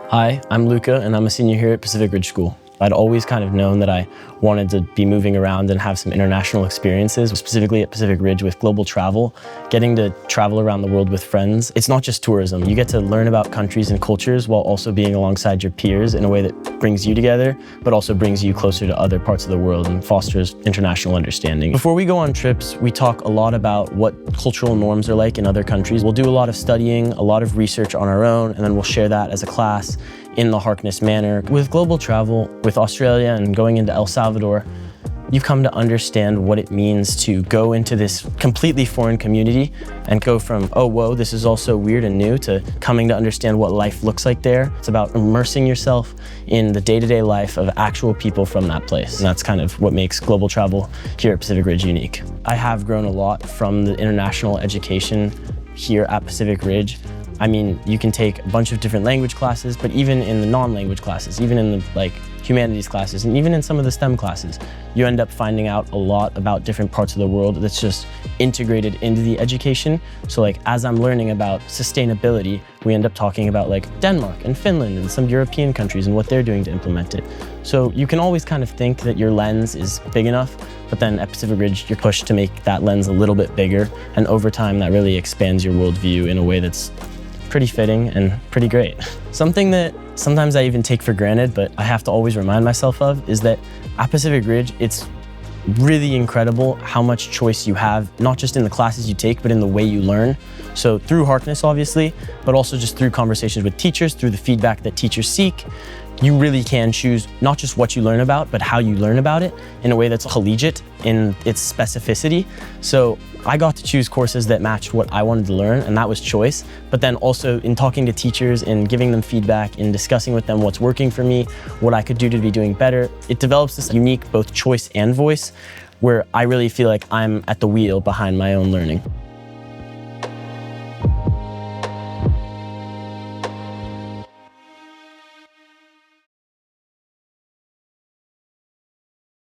Hi, I'm Luca, and I'm a senior here at Pacific Ridge School. I'd always kind of known that I wanted to be moving around and have some international experiences, specifically at Pacific Ridge with global travel, getting to travel around the world with friends. It's not just tourism. You get to learn about countries and cultures while also being alongside your peers in a way that brings you together, but also brings you closer to other parts of the world and fosters international understanding. Before we go on trips, we talk a lot about what cultural norms are like in other countries. We'll do a lot of studying, a lot of research on our own, and then we'll share that as a class in the Harkness manner. With global travel, with Australia and going into El Salvador, you've come to understand what it means to go into this completely foreign community and go from, oh, whoa, this is all so weird and new, to coming to understand what life looks like there. It's about immersing yourself in the day-to-day life of actual people from that place. And that's kind of what makes global travel here at Pacific Ridge unique. I have grown a lot from the international education here at Pacific Ridge. I mean, you can take a bunch of different language classes, but even in the non-language classes, even in the humanities classes, and even in some of the STEM classes, you end up finding out a lot about different parts of the world that's just integrated into the education. So as I'm learning about sustainability, we end up talking about Denmark and Finland and some European countries and what they're doing to implement it. So you can always kind of think that your lens is big enough, but then at Pacific Ridge, you're pushed to make that lens a little bit bigger. And over time, that really expands your worldview in a way that's pretty fitting and pretty great. Something that sometimes I even take for granted, but I have to always remind myself of, is that at Pacific Ridge, it's really incredible how much choice you have, not just in the classes you take, but in the way you learn. So through Harkness, obviously, but also just through conversations with teachers, through the feedback that teachers seek, you really can choose not just what you learn about, but how you learn about it in a way that's collegiate in its specificity. So I got to choose courses that matched what I wanted to learn, and that was choice. But then also in talking to teachers and giving them feedback and discussing with them what's working for me, what I could do to be doing better, it develops this unique both choice and voice where I really feel like I'm at the wheel behind my own learning.